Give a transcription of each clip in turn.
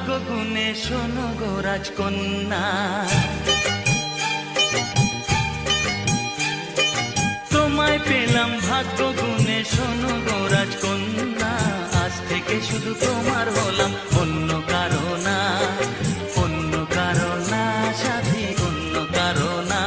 ভাগ্য গুণে শোনো গো রাজকন্যা, তোমায় পেলাম ভাগ্য গুণে শোনো গো রাজকন্যা। আজ থেকে শুধু তোমার হলাম, অন্য কারো না, অন্য কারো না সাথী, অন্য কারো না।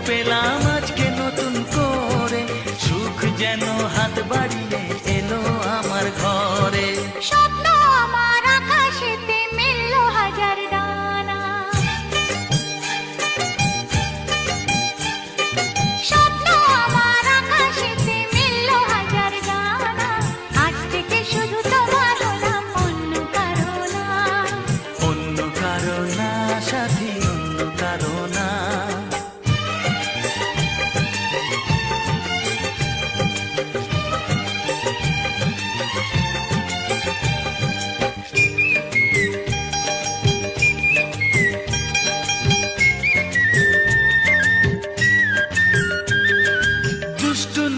পেলাম আজকে নতুন করে, সুখ যেন হাত বাড়িয়ে এলো আমার ঘরে। স্বপ্ন আমার আকাশেতে মেললো হাজার ডানা, স্বপ্ন আমার আকাশেতে মেললো হাজার ডানা। আজ থেকে শুধু তোমার হলাম, অন্য কারো না, অন্য কারো না সাথী, অন্য কারো না।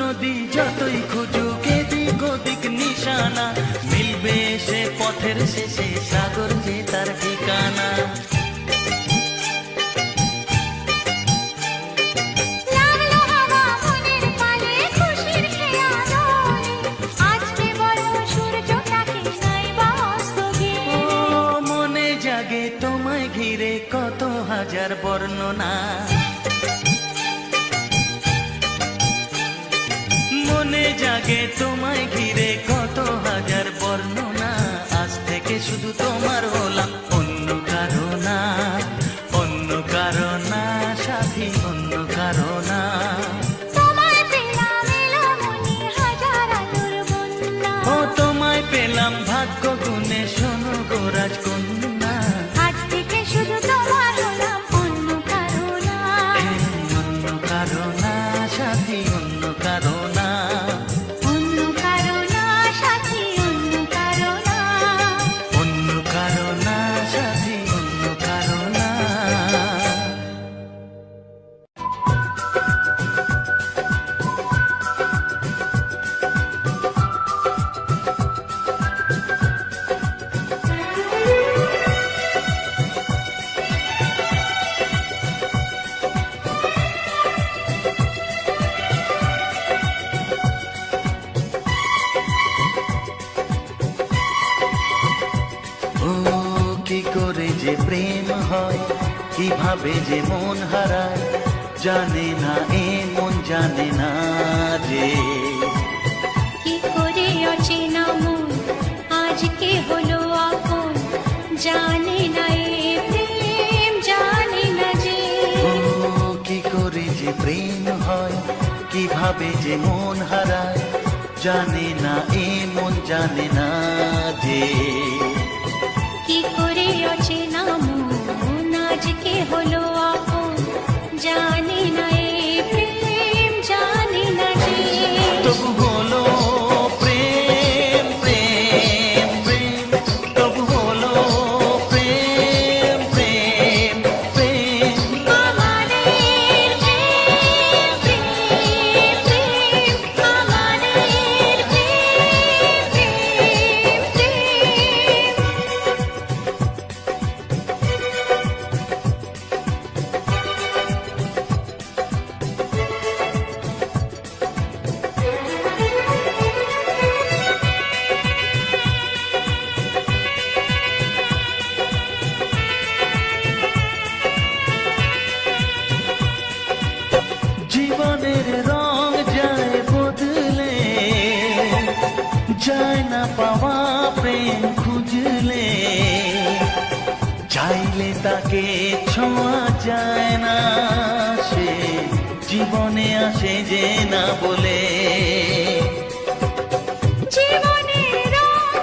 নদী যতই খুঁজুক এদিক ওদিক নিশানা, মিলবে সে পথের শেষে সাগর যে তার ঠিকানা। মনে জাগে তোমায় ঘিরে কত হাজার বর্ণনা, মনে জাগে তোমায় ঘিরে কত হাজার বর্ণনা। আজ থেকে শুধু তোমার হলাম, অন্য কারো না, অন্য কারো না সাথী, অন্য কারো না। ও তোমায় পেলাম ভাগ্য গুণে শোনো গো রাজকন্যা। আজ থেকে শুধু তোমার হলাম, অন্য কারো না, অন্য কারো না সাথী, অন্য কারো না। অন্য কারো না সাথী, অন্য কারো না, অন্য কারো না সাথী, অন্য কারো না। কি করে যে প্রেম হয়, কিভাবে যে মন হারায়, জানে না এ মন জানে না যে। কি করে অচেনা মন আজকে হলো আপন, জানে না এ প্রেম জানে না যে। কি করে যে প্রেম হয়, কিভাবে যে মন হারায়, জানে না এ মন জানে না যে। কি করে অচেনা মন আজকে হলো আপন, জানে না এ প্রেম জানে না যে। তবু হলো প্রেম প্রেম প্রেম, তবু হলো প্রেম প্রেম প্রেম। আমাদের প্রেম প্রেম প্রেম, আমাদের প্রেম প্রেম প্রেম। জীবনের রং যায় বদলে, যায় না পাওয়া প্রেম খুঁজলে, চাইলে তাকে ছোঁয়া যায় না, সে জীবনে আসে যে না বলে। জীবনের রং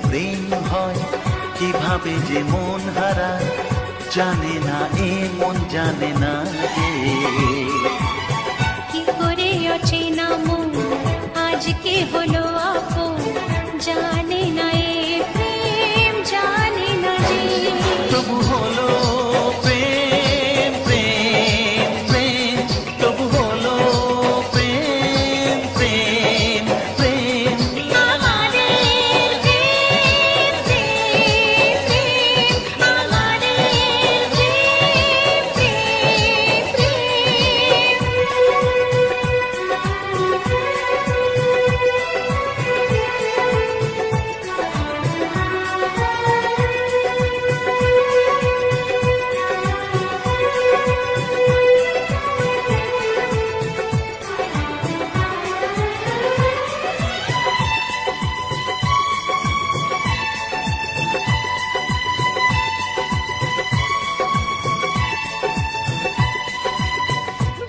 প্রেম হয়, কিভাবে যে মন হারায়, জানে না এ মন জানে না যে। কি করে অচেনা মন আজকে হলো আপন, জানে না এ প্রেম জানে না যে। তবু হলো প্রেম প্রেম প্রেম, তবু হলো প্রেম প্রেম প্রেম। আমাদের প্রেম প্রেম প্রেম, আমাদের প্রেম প্রেম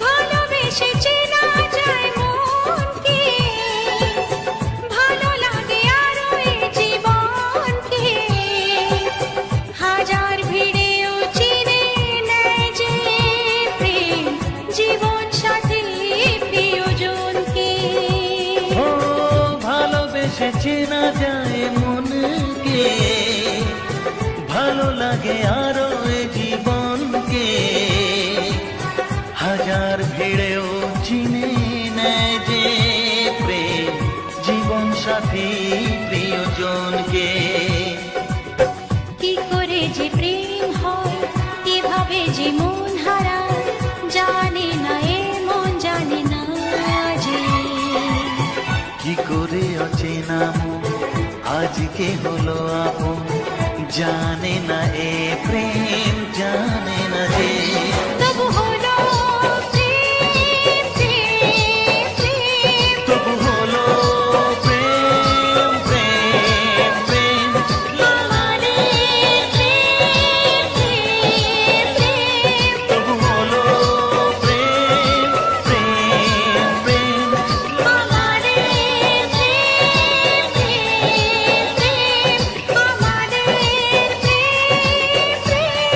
ভালোবেসে চেনা যায় মনকে, ভালো লাগে আরো এ জীবনকে। হাজার ভিড়েও চিনে নেয় যে প্রেম, জীবন সাথী প্রিয়জনকে। ও ভালোবেসে চেনা যায় মনকে, ভালো লাগে আরো এ জীবনকে। হাজার ভিড়েও চিনে নেয় যে প্রেম, জীবন সাথী প্রিয়জনকে। কি করে যে প্রেম হয়, কিভাবে যে মন হারায়, জানে না এ মন জানে না যে। কি করে অচেনা মন আজকে হলো আপন, জানে না এ প্রেম জানে না যে। তবু হলো প্রেম প্রেম প্রেম, তবু হলো প্রেম প্রেম প্রেম। আমাদের প্রেম প্রেম প্রেম, তবু হলো প্রেম প্রেম প্রেম। আমাদের প্রেম প্রেম প্রেম, আমাদের প্রেম প্রেম।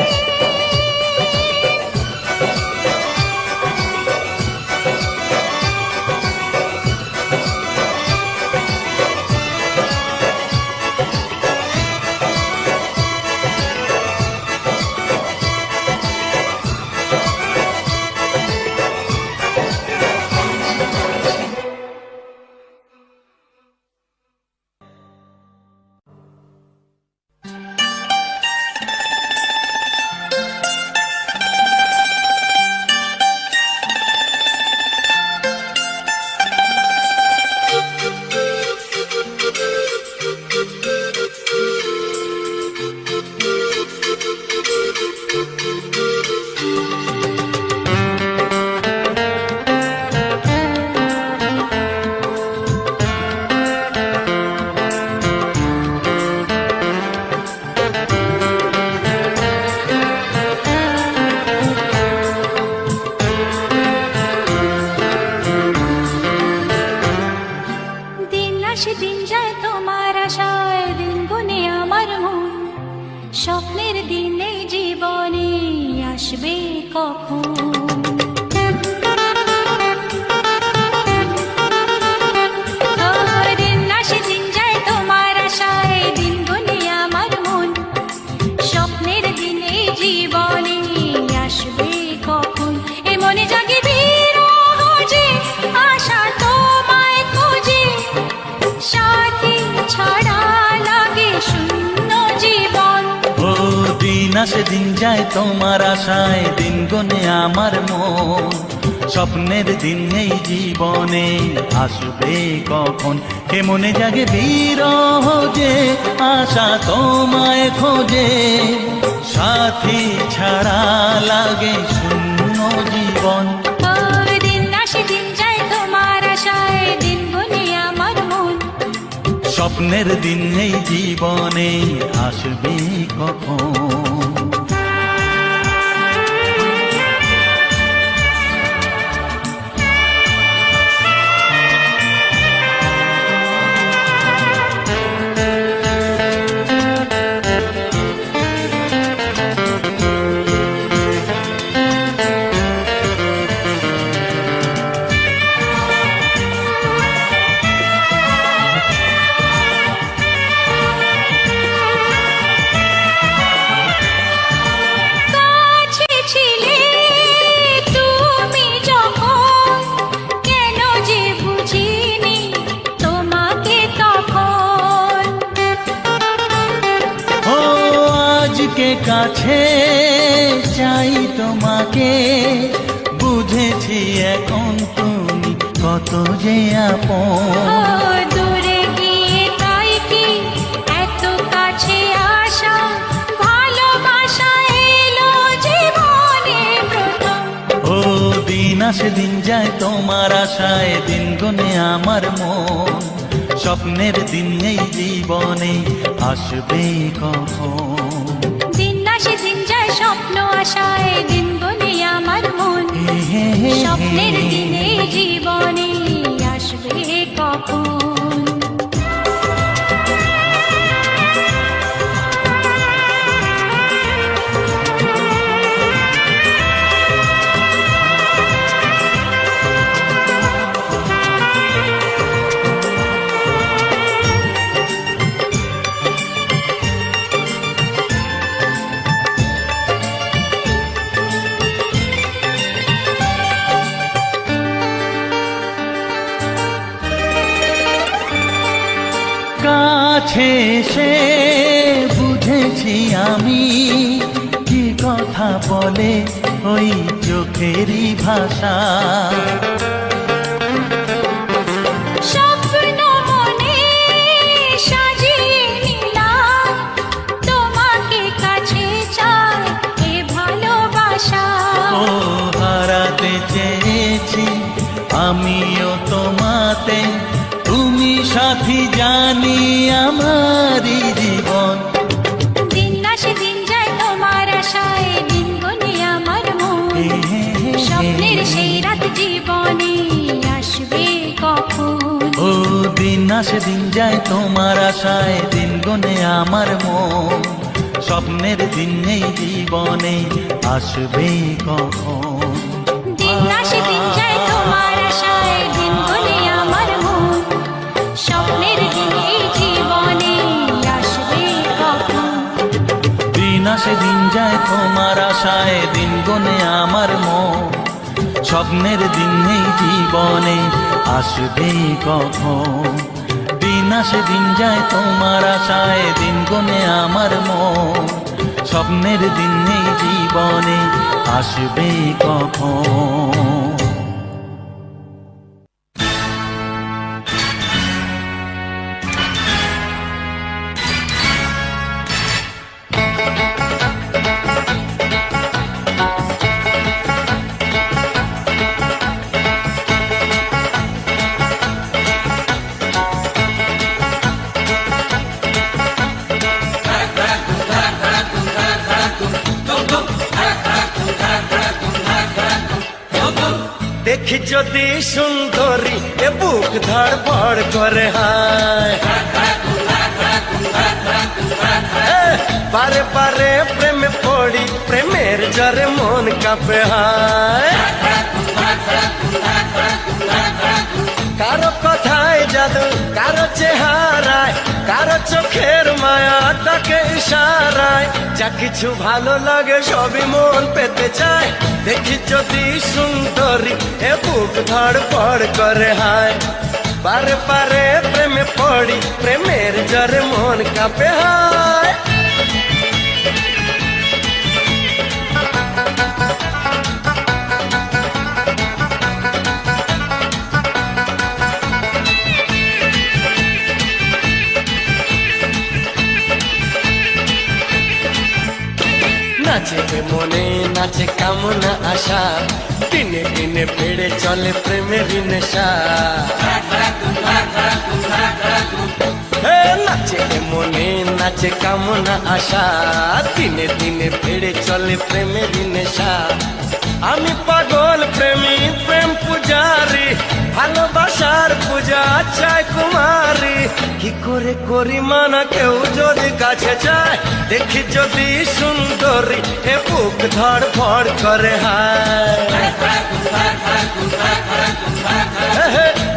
দিন আসে দিন যায় তোমার আশায়, দিন গুনে আমার মন। স্বপ্নের দিন এই জীবনে আসবে কখন? দিন আসে দিন যায় তোমার আশায়, দিন গুনে আমার মন। স্বপ্নের দিন এই জীবনে আসবে কখন? এ মনে জাগে বিরহ যে আশা তোমায় খোঁজে, সাথী ছাড়া লাগে শূন্য জীবন। ও দিন আসে দিন যায় তোমার আশায়, দিন গনে আমার মন। স্বপ্নের দিন এই জীবনে আসবে কখন? কে মনে জাগে বিরহ যে আশা তোমায় খোঁজে, সাথী ছাড়া লাগে শূন্য জীবন। দিন আসে দিন যায় তোমার আশায়, দিন গুনে আমার মন। স্বপ্নের দিন এই জীবনে আসবে কখন? কাছে চাই তোমাকে, বুঝেছি এখন তুমি কত যে ও আপন। দূরে গিয়ে তাই কি এত কাছে আসা, ভালোবাসা এলো জীবনে প্রথম। ও দিন আসে দিন যায় তোমার আশায়, দিন গুনে আমার মন, স্বপ্নের দিন এই জীবনে আসবে কখন। দিন আসে দিন যায় স্বপ্ন আশায়, দিন গুনে আমার মন, স্বপ্নের দিনে জীবনে আসবে কখন। কাছে এসে বুঝেছি আমি কি কথা বলে ওই চোখেরই ভাষা। স্বপ্ন মনে সাজিয়ে নিলাম, তোমাকে কাছে চাই এ ভালোবাসা। ও হারাতে চেয়েছি আমিও তোমাতে, তুমি সাথী জানি আমারই জীবন। দিন আসে দিন যায় তোমার আশায়, দিন গুনে আমার মন, স্বপ্নের সেই রাত জীবনে আসবে কখন। ও দিন আসে দিন যায় তোমার আশায়, দিন গুনে আমার মন, স্বপ্নের দিন এই জীবনে আসবে কখন। দিন আসে দিন যায় তোমার আশায়, দিন গুনে আমার মন, স্বপ্নের দিন এই জীবনে আসবে কখন। দিন আসে দিন যায় তোমার আশায়, দিন গুনে আমার মন, স্বপ্নের দিন এই জীবনে আসবে কখন। দিন আসে দিন যায় তোমার আশায়, দিন গুনে আমার মন, স্বপ্নের দিন এই জীবনে আসবে কখন। দেখি যদি সুন্দরী এ বুক ধড়ফড় করে হায়, বারে বারে প্রেমে পড়ি, প্রেমের জ্বরে মন কাঁপে হায়। কারো কথায় জাদু, কারো চেহারায়, কারো চোখের মায়া তাকে ইশারায়, যা কিছু ভালো লাগে সবই মন পেতে চায়। দেখি যদি সুন্দরী এ বুক ধড়ফড় করে হায়, বারে বারে প্রেমে পড়ি, প্রেমের জ্বরে মন কাঁপে হায়। নাচে মনে নাচে কামনা আশা, দিনে দিনে বেড়ে চলে প্রেমের নেশা। নাচে মনে নাচে কামনা আশা, দিনে দিনে বেড়ে চলে প্রেমের নেশা। আমি পাগল প্রেমী, প্রেম পূজারি, ভালোবাসার পূজা চাই কুমারী। কি করে করি মানা কেউ যদি কাছে চায়, দেখি যদি সুন্দরী এ বুক ধড়ফড় করে হায়।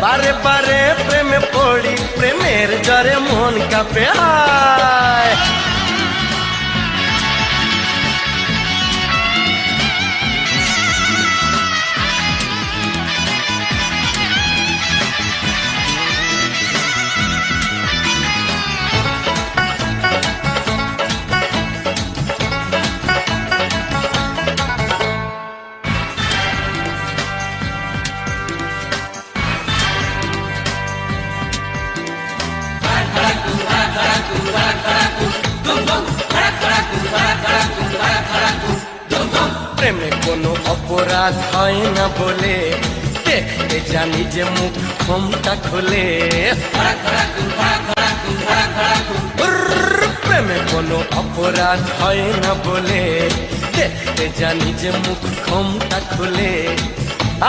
বারে বারে প্রেমে পড়ি, প্রেমের জ্বরে মন কাঁপে হায়। প্রেমে কোনো অপরাধ হয় না বলে দেখতে জানি যে মুখ ক্ষমতা খোলে প্রেমে কোনো অপরাধ হয় না বলে দেখতে জানি যে মুখ ক্ষমতা খুলে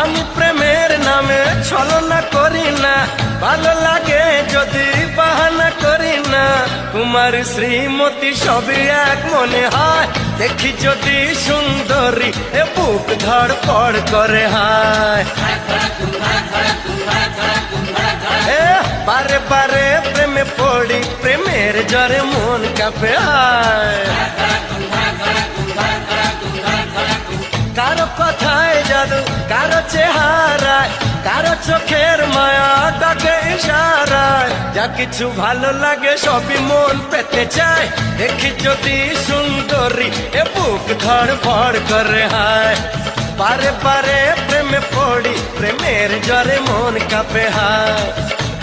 আমি প্রেমের নামে ছলনা করি না ভালো লাগে যদি বাহানা করি না কুমার শ্রীমতী সবই এক মনে হয় দেখি যদি সুন্দরী এ বুক ধড়পড় করে হায় বারে বারে প্রেমে পড়ি প্রেমের জ্বরে মন কাঁপে হায় কারো কথায় জাদু কারো চেহারায় কারো চোখের মায়া ডাকে ইশারায় যা কিছু ভালো লাগে সবই মন পেতে চায় দেখি যদি সুন্দরী এ বুক ধড়ফড় করে হায় বারে বারে প্রেমে পড়ি প্রেমের জ্বরে মন কাঁপে হায়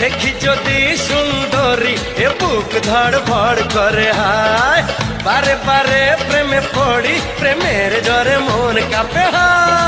দেখি যদি সুন্দরী এ বুক ধড়ফড় করে হায় বারে বারে প্রেমে পড়ি প্রেমের জ্বরে মন কাঁপে হায়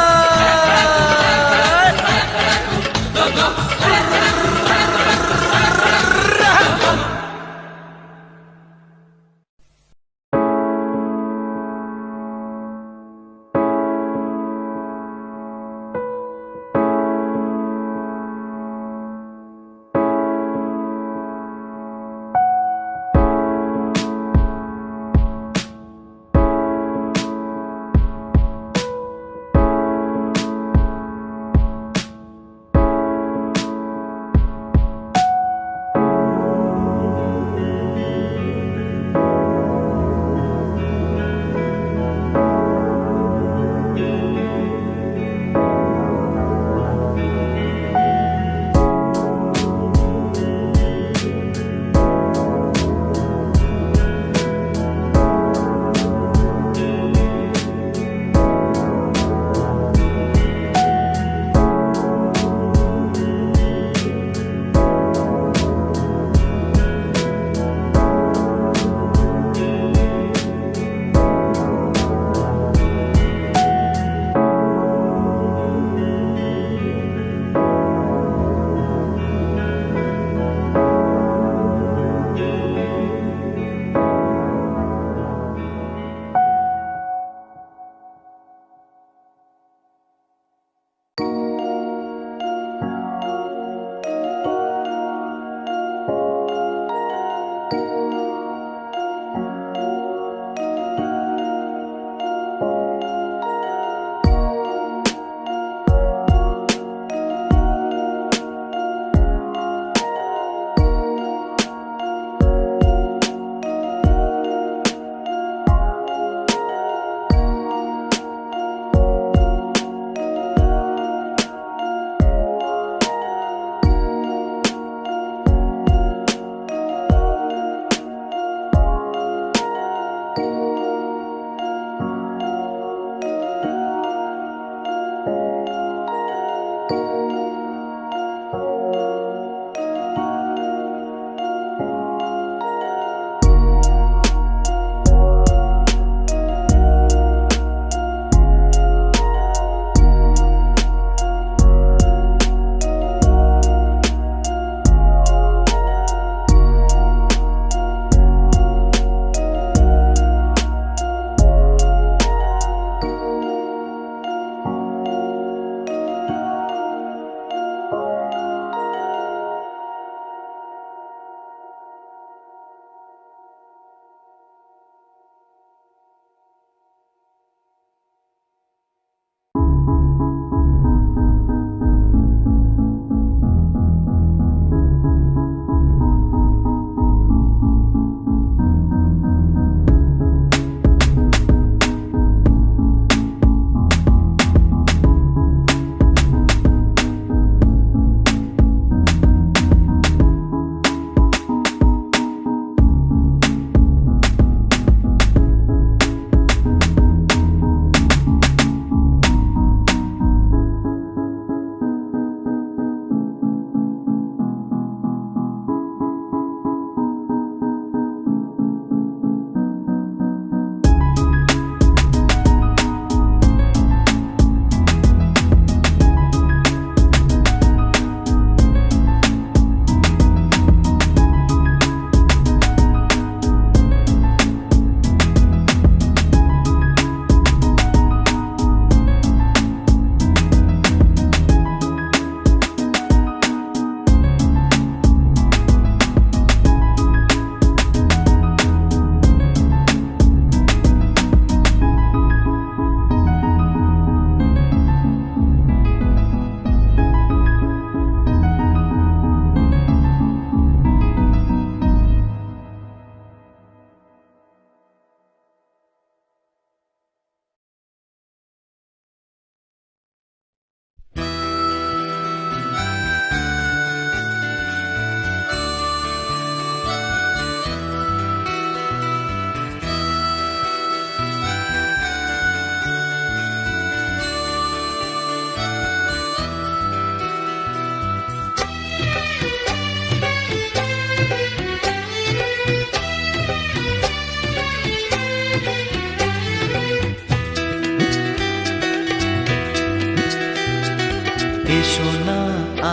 এসো না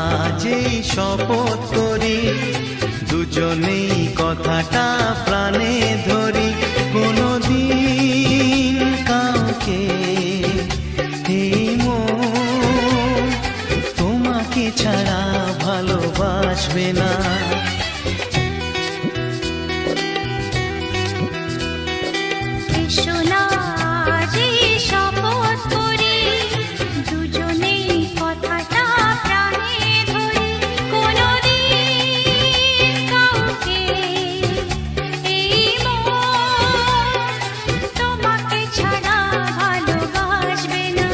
আজ এই শপথ করি, দুজনেই কথাটা প্রাণে ধরি, কোনদিন কাউকে এই মন তোমাকে ছাড়া ভালোবাসবে না। এসো না আজ এই শপথ করি, দুজনেই কথাটা প্রাণে ধরি, কোনদিন কাউকে এই মন তোমাকে ছাড়া ভালোবাসবে না।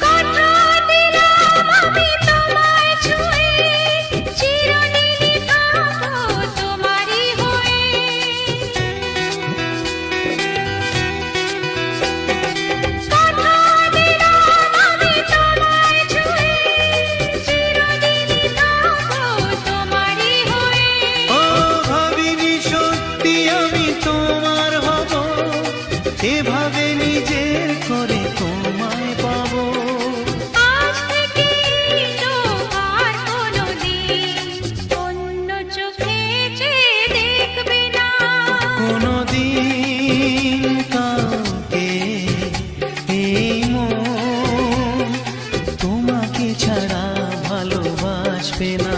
কথা দিলাম আমি তোমায় ছুঁয়ে, চিরদিনই থাকবো তোমারই হয়ে। কথা দিলাম আমি তোমায় ছুঁয়ে, চিরদিনই থাকবো তোমারই হয়ে। ও ভাবিনি সত্যি আমি তোমার হব, এভাবে নিজের করে তোমায় পাবো। আজ থেকে তো আর কোনোদিন অন্য চোখে চেয়ে দেখবে না। কোনদিন কাউকে এই মন তোমাকে ছাড়া ভালোবাসবে না।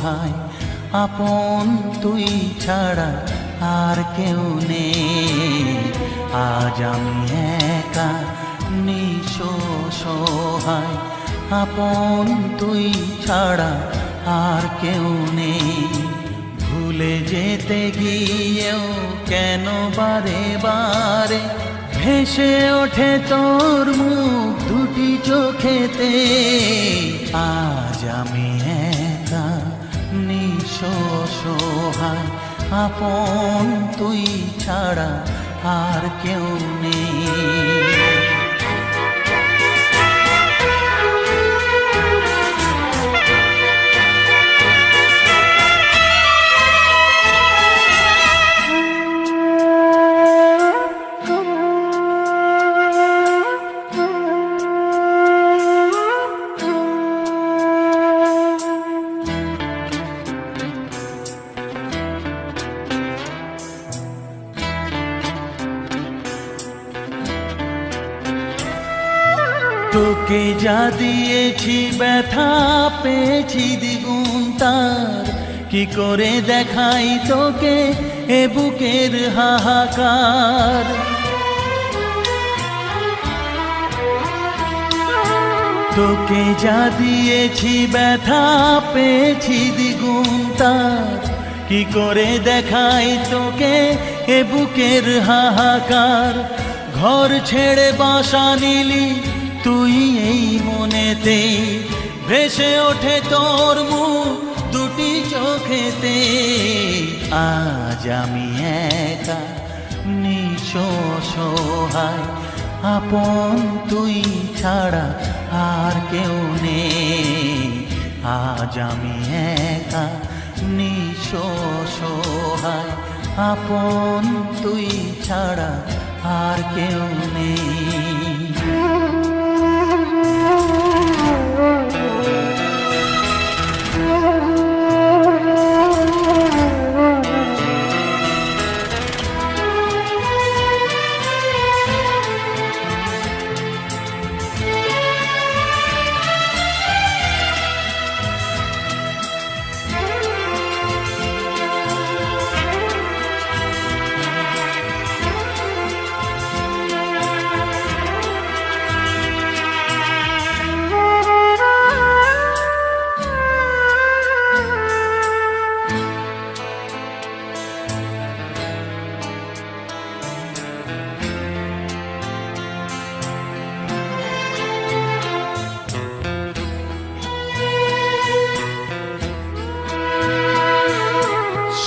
অসহায় আপন তুই ছাড়া আর কেউ নেই। আজ আমি একা নিঃস্ব সহায় আপন তুই ছাড়া আর কেউ নেই। ভুলে যেতে গিয়েও কেন বারে বারে ভেসে ওঠে তোর মুখ দুটি চোখেতে। আজ আমি একা নিঃস্ব সহায় আপন তুই ছাড়া আর কেউ নেই। তোকে যা দিয়েছি ব্যথা পেয়েছি দ্বিগুণ তার, কি করে দেখাই তোকে এ বুকের হাহাকার। তোকে যা দিয়েছি ব্যথা পেয়েছি দ্বিগুণ তার, কি করে দেখাই তোকে এ বুকের হাহাকার। ঘর ছেড়ে বাসা নিলি তুই এই মনেতে, ভেসে ওঠে তোর মুখ দুটি চোখেতে। আজ আমি একা নিঃস্ব সহায় আপন তুই ছাড়া আর কেউ নেই। আজ আমি একা নিঃস্ব সহায় আপন তুই ছাড়া আর কেউ নেই।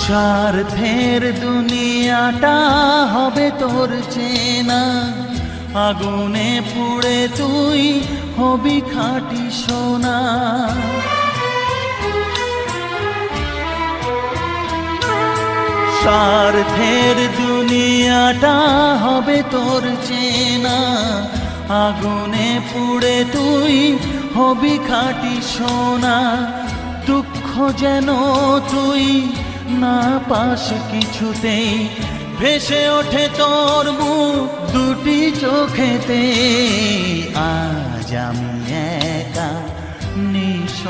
স্বার্থের দুনিয়াটা হবে তোর চেনা, আগুনে পুড়ে তুই হবি খাঁটি সোনা। স্বার্থের দুনিয়াটা হবে তোর চেনা, আগুনে পুড়ে তুই হবি খাঁটি সোনা। দুঃখ যেন তুই না পাস কিছুতেই, ভেসে ওঠে তোর মুখ দুটি চোখেতে। আজ আমি একা নিঃস্ব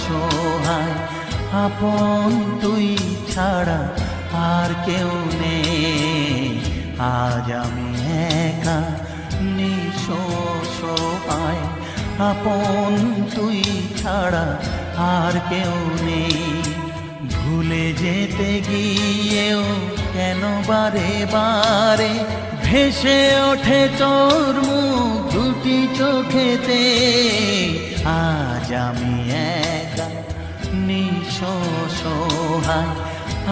সহায় আপন তুই ছাড়া আর কেউ নেই। আজ আমি একা নিঃস্ব সহায় আপন তুই ছাড়া আর কেউ নেই। ভুলে যেতে গিয়েও কেন বারে বারে ভেসে ওঠে তোর মুখ দুটি চোখেতে। আজ আমি একা নিঃস্ব সহায়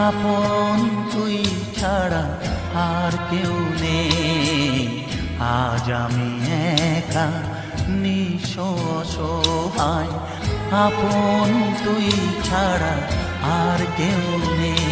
আপন তুই ছাড়া আর কেউ নেই। আজ আমি একা নিঃস্ব সহায় আপন তুই ছাড়া আর কেউ নেই।